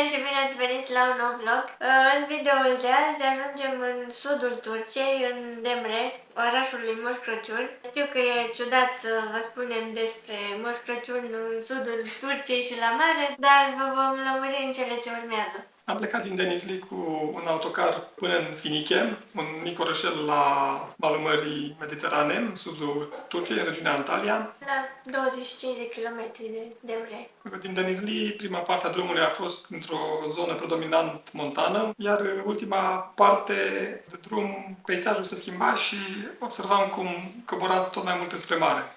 Salutare și bine ați venit la un nou vlog. În videoul de azi ajungem în sudul Turciei, în Demre, orașul lui Moș Crăciun. Știu că e ciudat să vă spunem despre Moș Crăciun în sudul Turciei și la mare, dar vă vom lămuri în cele ce urmează. Am plecat din Denizli cu un autocar până în Finiche, un mic orășel la malul Mării Mediterane, în sudul Turciei, în regiunea Antalya. La 25 de kilometri de Demre. Din Denizli, prima parte a drumului a fost într-o zonă predominant montană, iar ultima parte de drum, peisajul se schimba și observam cum cobora tot mai mult înspre mare.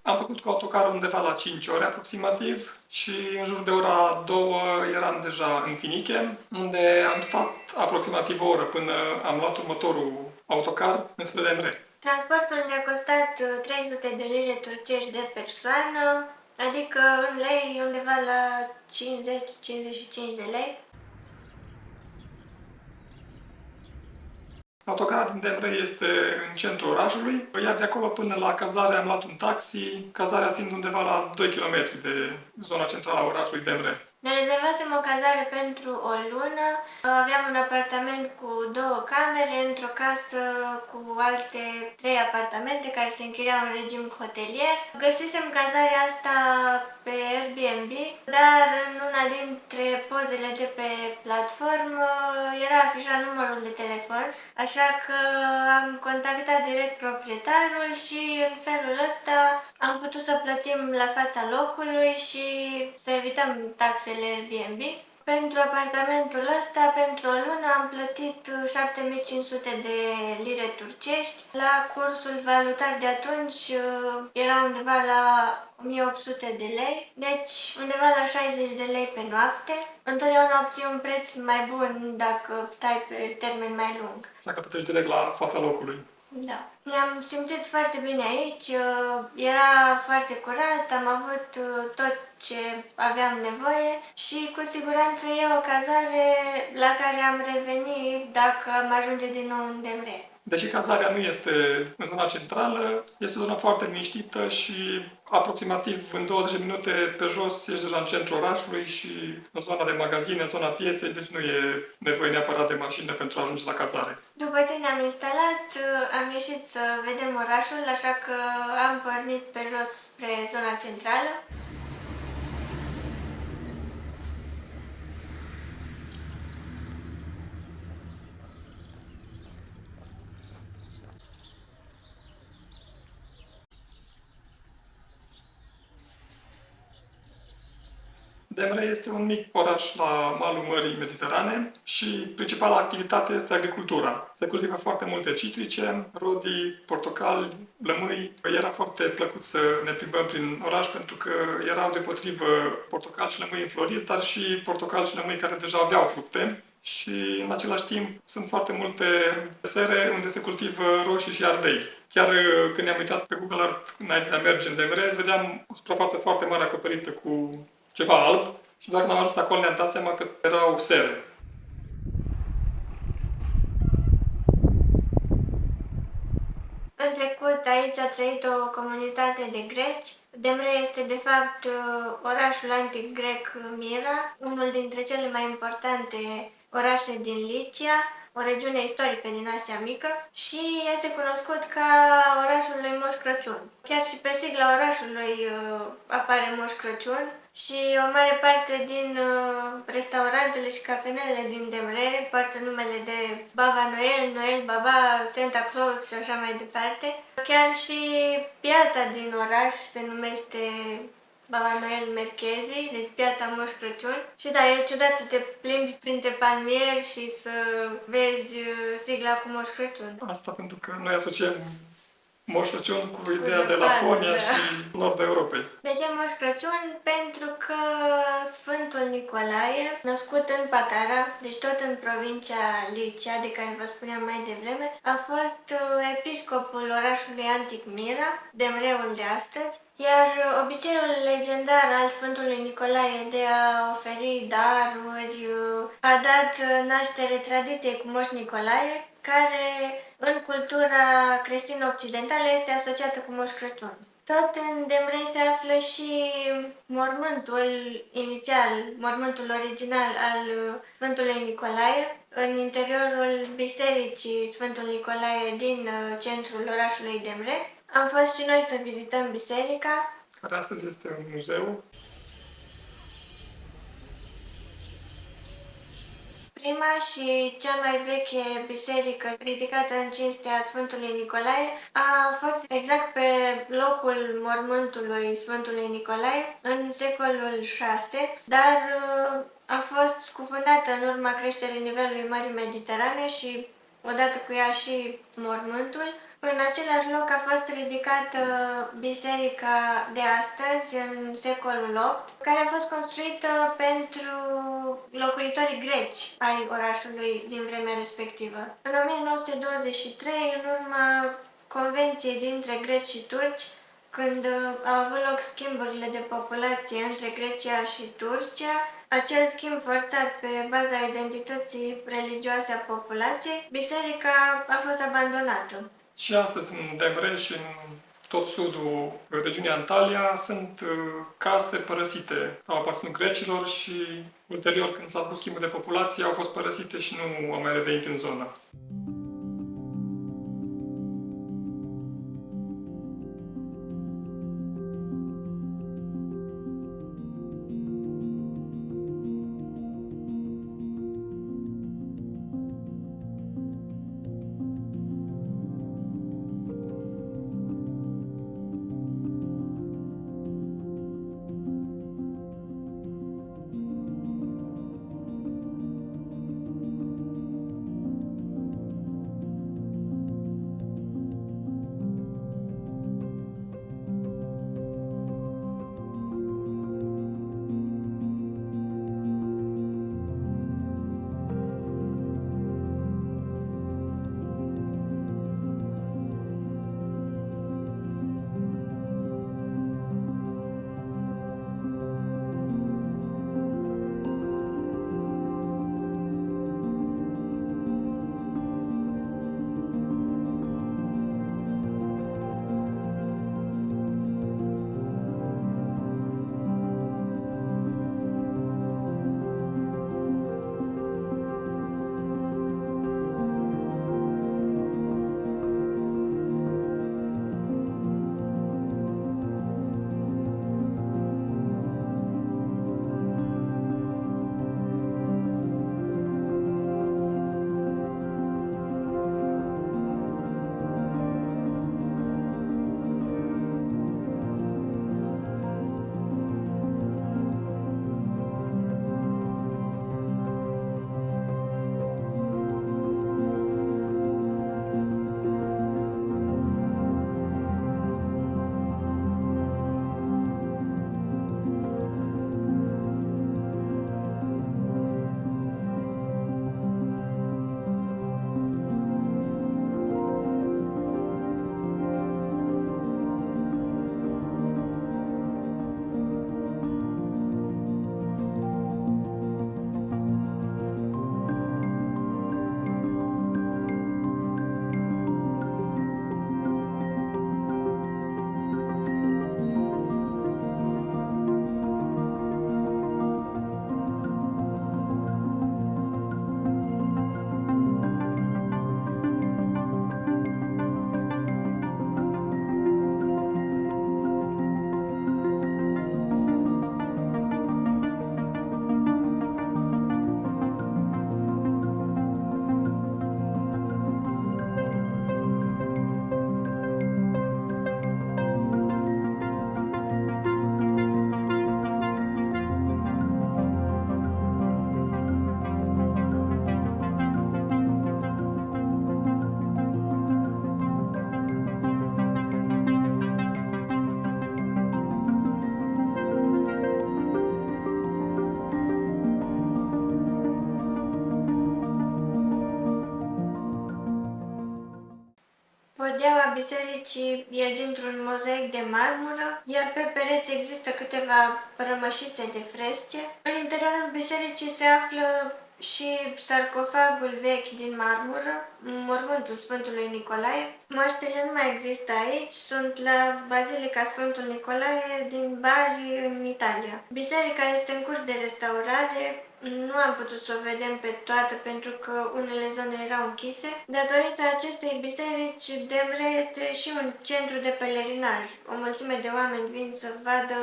Am făcut cu autocarul undeva la 5 ore aproximativ și în jur de ora 2 eram deja în Finiche, unde am stat aproximativ o oră până am luat următorul autocar înspre Demre. Transportul ne-a costat 300 de lire turcești de persoană, adică în lei undeva la 50-55 de lei. Autocarul din Demre este în centrul orașului, iar de acolo până la cazare am luat un taxi, cazarea fiind undeva la 2 km de zona centrală a orașului Demre. Ne rezervasem o cazare pentru o lună, aveam un apartament cu 2 camere, într-o casă cu alte 3 apartamente care se închiriau în regim hotelier. Găsisem cazarea asta pe Airbnb, dar în una dintre pozele de pe platformă era afișat numărul de telefon, așa că am contactat direct proprietarul și în felul ăsta am putut să plătim la fața locului și să evităm taxele Airbnb. Pentru apartamentul ăsta, pentru o lună, am plătit 7500 de lire turcești. La cursul valutar de atunci era undeva la 1800 de lei, deci undeva la 60 de lei pe noapte. Întotdeauna obții un preț mai bun dacă stai pe termen mai lung. Dacă plătești direct la fața locului. Da. Ne-am simțit foarte bine aici, era foarte curat, am avut tot ce aveam nevoie și cu siguranță e o cazare la care am revenit dacă am ajunge din nou în Demre. Deși cazarea nu este în zona centrală, este o zonă foarte liniștită și aproximativ în 20 minute pe jos ești deja în centrul orașului și în zona de magazine, în zona pieței, deci nu e nevoie neapărat de mașină pentru a ajunge la cazare. După ce ne-am instalat, am ieșit să vedem orașul, așa că am pornit pe jos spre zona centrală. Demre este un mic oraș la malul Mării Mediterane și principala activitate este agricultura. Se cultivă foarte multe citrice, rodii, portocali, lămâi. Era foarte plăcut să ne plimbăm prin oraș pentru că erau deopotrivă portocali și lămâi înfloriți, dar și portocali și lămâi care deja aveau fructe. Și în același timp sunt foarte multe sere unde se cultivă roșii și ardei. Chiar când ne-am uitat pe Google Earth înainte de a merge în Demre, vedeam o suprafață foarte mare acoperită cu ceva alb și doar când am ajuns acolo ne-am dat seama că erau sere. În trecut aici a trăit o comunitate de greci. Demre este de fapt orașul antic grec Mira, unul dintre cele mai importante orașe din Licia, o regiune istorică din Asia Mică și este cunoscut ca orașul lui Moș Crăciun. Chiar și pe sigla orașului apare Moș Crăciun și o mare parte din restaurantele și cafenele din Demre poartă numele de Baba Noel, Noel Baba, Santa Claus și așa mai departe. Chiar și piața din oraș se numește Baba Noel Merchezi, deci piața Moș Crăciun. Și da, e ciudat să te plimbi printre palmieri și să vezi sigla cu Moș Crăciun. Asta pentru că noi asociem Moș Crăciun cu ideea de Zapanul, Laponia da. și nordul Europei. De ce Moș Crăciun? Pentru că Sfântul Nicolae, născut în Patara, deci tot în provincia Licia, de care vă spuneam mai devreme, a fost episcopul orașului antic Mira, Demreul de astăzi, iar obiceiul legendar al Sfântului Nicolae de a oferi daruri a dat naștere tradiției cu Moș Nicolae, care în cultura creștin-occidentală este asociată cu Moș Crăciun. Tot în Demrei se află și mormântul inițial, mormântul original al Sfântului Nicolae, în interiorul bisericii Sfântul Nicolae din centrul orașului Demre. Am fost și noi să vizităm biserica. Care astăzi este un muzeu. Prima și cea mai veche biserică ridicată în cinstea Sfântului Nicolae a fost exact pe locul mormântului Sfântului Nicolae în secolul VI, dar a fost scufundată în urma creșterii nivelului Mării Mediterane și odată cu ea și mormântul. În același loc a fost ridicată biserica de astăzi, în secolul VIII, care a fost construită pentru locuitorii greci ai orașului din vremea respectivă. În 1923, în urma convenției dintre greci și turci, când au avut loc schimburile de populație între Grecia și Turcia, acel schimb forțat pe baza identității religioase a populației, biserica a fost abandonată. Și astăzi în Demre și în tot sudul regiunii Antalya sunt case părăsite. Au aparținut grecilor și ulterior, când s-a făcut schimbul de populație, au fost părăsite și nu au mai revenit în zonă. Podeaua bisericii e dintr-un mozaic de marmură, iar pe pereți există câteva rămășițe de fresce. În interiorul bisericii se află și sarcofagul vechi din marmură, mormântul Sfântului Nicolae. Moaștele nu mai există aici, sunt la Bazilica Sfântul Nicolae din Bari, în Italia. Biserica este în curs de restaurare, nu am putut să o vedem pe toată pentru că unele zone erau închise. Datorită acestei biserici, Demre este și un centru de pelerinaj. O mulțime de oameni vin să vadă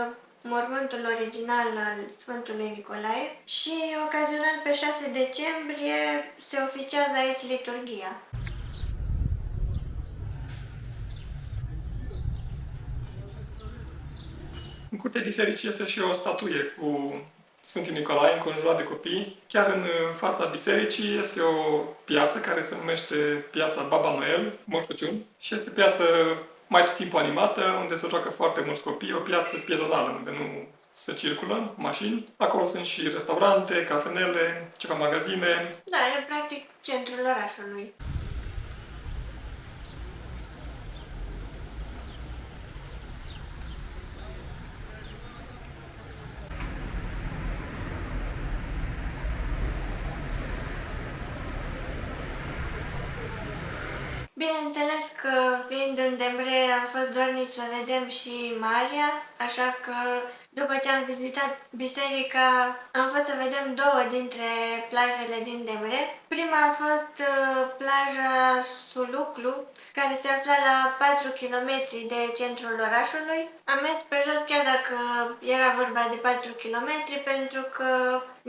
mormântul original al Sfântului Nicolae și ocazional pe 6 decembrie se oficiază aici liturghia. În curtea bisericii este și o statuie cu Sfântul Nicolae înconjurat de copii. Chiar în fața bisericii este o piață care se numește Piața Baba Noel, Moș Crăciun, și este o piață mai tot timpul animată, unde se joacă foarte mulți copii, o piață piedonală, unde nu se circulă cu mașini. Acolo sunt și restaurante, cafenele, ceva magazine. Da, e practic centrul orașului. Bineînțeles că, fiind în Demre, am fost dornici să vedem și marea, așa că, după ce am vizitat biserica, am fost să vedem două dintre plajele din Demre. Prima a fost plaja Suluclu, care se afla la 4 km de centrul orașului. Am mers pe jos chiar dacă era vorba de 4 km, pentru că,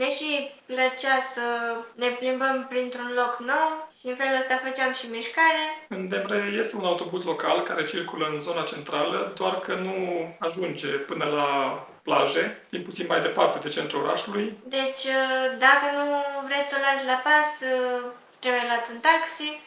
deși plăcea să ne plimbăm printr-un loc nou și în felul ăsta făceam și mișcare. În Demre este un autobuz local care circulă în zona centrală, doar că nu ajunge până la plaje, fiind puțin mai departe de centrul orașului. Deci, dacă nu vreți să o luați la pas, trebuie luat un taxi.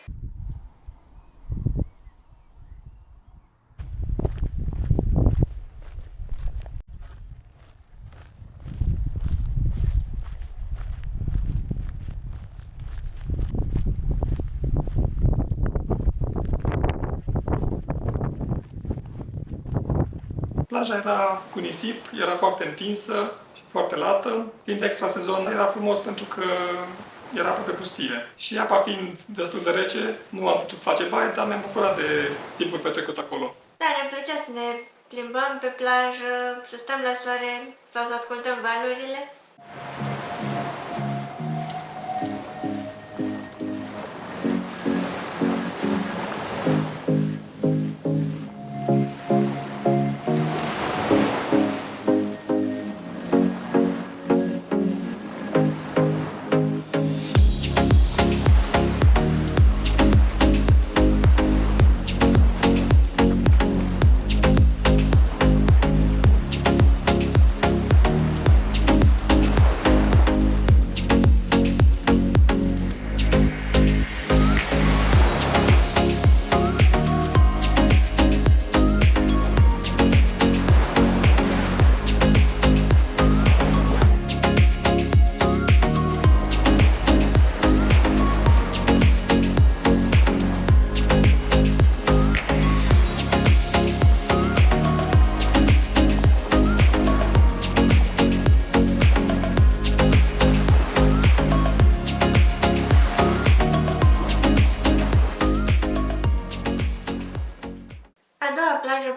Plaja era cu nisip, era foarte întinsă și foarte lată. Fiind extra sezon, era frumos pentru că era aproape pustie. Și apa fiind destul de rece, nu am putut face baie, dar ne-am bucurat de timpul petrecut acolo. Da, ne plăcea să ne plimbăm pe plajă, să stăm la soare sau să ascultăm valurile.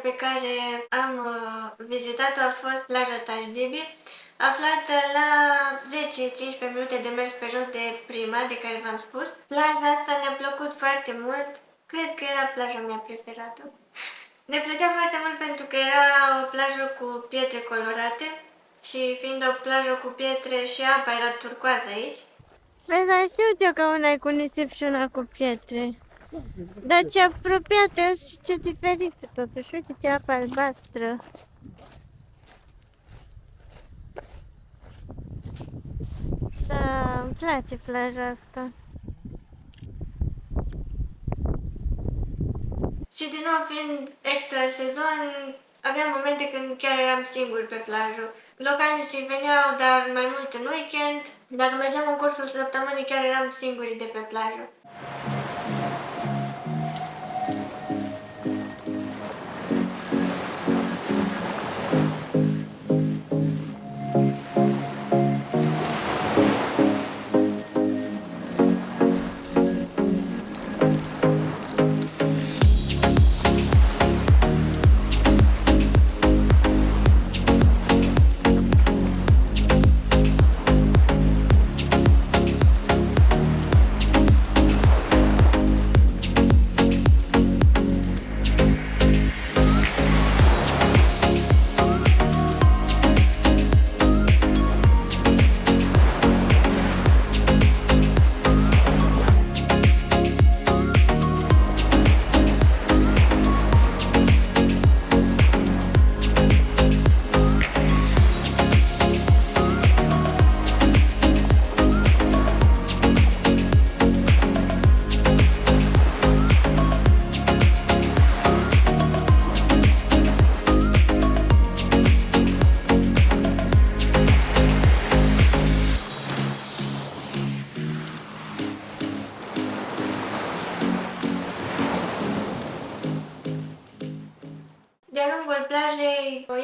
Pe care am vizitat-o a fost plaja Tajdibi, aflată la 10-15 minute de mers pe jos de prima, de care v-am spus. Plaja asta ne-a plăcut foarte mult, cred că era plaja mea preferată. Ne plăcea foarte mult pentru că era o plajă cu pietre colorate și fiind o plajă cu pietre și apa era turcoază aici. Vezi, dar știu eu că una e cu nisip și una cu pietre. Dar ce apropiată și ce diferită totuși, uite ce apă albastră. Da, îmi place plaja asta. Și din nou, fiind extra sezon, aveam momente când chiar eram singur pe plajă. Localnicii veneau, dar mai mult în weekend. Dacă mergeam în cursul săptămânii, chiar eram singuri de pe plajă.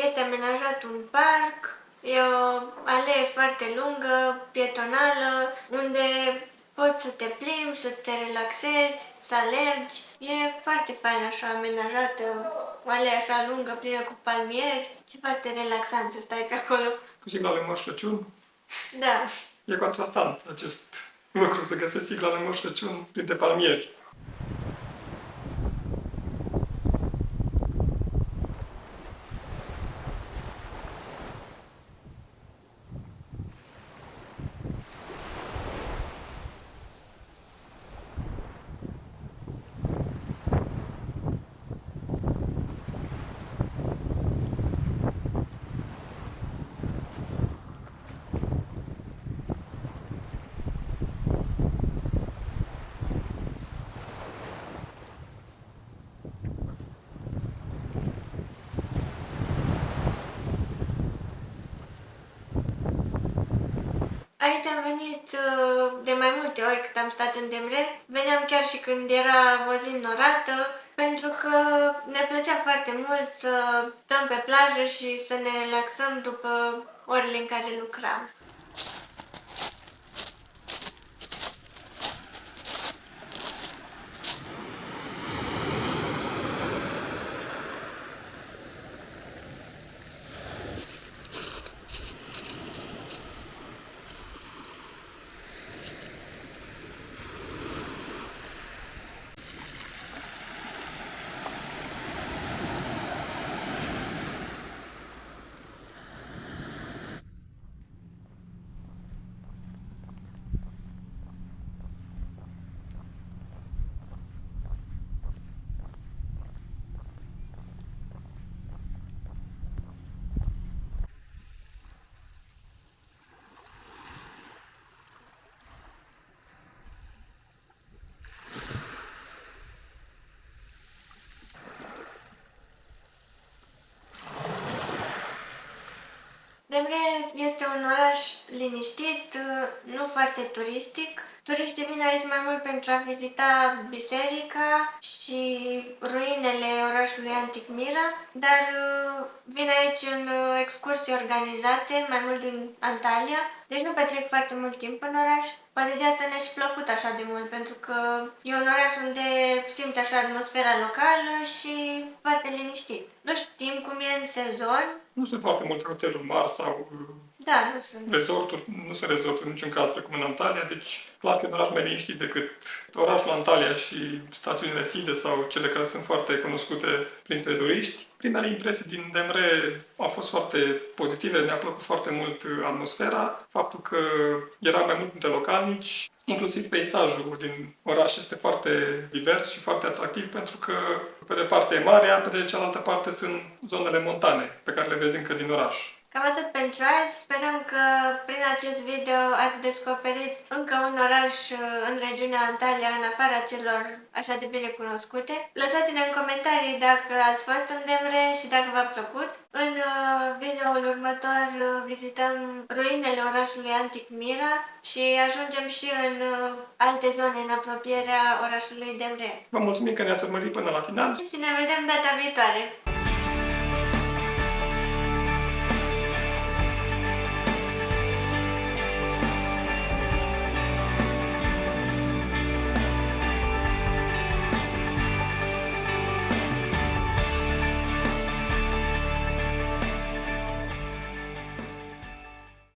Este amenajat un parc, e o alee foarte lungă, pietonală, unde poți să te plimbi, să te relaxezi, să alergi. E foarte fain așa amenajată, o alee așa lungă, plină cu palmieri. E foarte relaxant să stai pe acolo. Cu siglale Moș Crăciun. Da. E contrastant acest lucru, să găsesc siglale Moș Crăciun printre palmieri. Aici am venit de mai multe ori cât am stat în Demre. Veneam chiar și când era o zi norată, pentru că ne plăcea foarte mult să stăm pe plajă și să ne relaxăm după orele în care lucram. Demre este un oraș liniștit, nu foarte turistic. Turiștii vin aici mai mult pentru a vizita biserica și ruinele orașului antic Mira, dar vin aici în excursii organizate, mai mult din Antalya, deci nu petrec foarte mult timp în oraș. Poate de asta ne-a și plăcut așa de mult, pentru că e un oraș unde simți așa atmosfera locală și foarte liniștit. Nu știm cum e în sezon. Nu sunt foarte multe hoteluri mari sau Da, nu sunt. resorturi, nu sunt resorturi în niciun caz precum în Antalya, deci clar că e un oraș mai liniștit decât orașul Antalya și stațiunile SIDE sau cele care sunt foarte cunoscute printre turiști. Primele impresii din Demre au fost foarte pozitive, ne-a plăcut foarte mult atmosfera, faptul că era mai mult dintre localnici, inclusiv peisajul din oraș este foarte divers și foarte atractiv pentru că pe de parte e marea, pe de cealaltă parte sunt zonele montane pe care le vezi încă din oraș. Cam atât pentru azi. Sperăm că prin acest video ați descoperit încă un oraș în regiunea Antalya, în afara celor așa de bine cunoscute. Lăsați-ne în comentarii dacă ați fost în Demre și dacă v-a plăcut. În videoul următor vizităm ruinele orașului antic Mira și ajungem și în alte zone în apropierea orașului Demre. Vă mulțumim că ne-ați urmărit până la final. Și ne vedem data viitoare!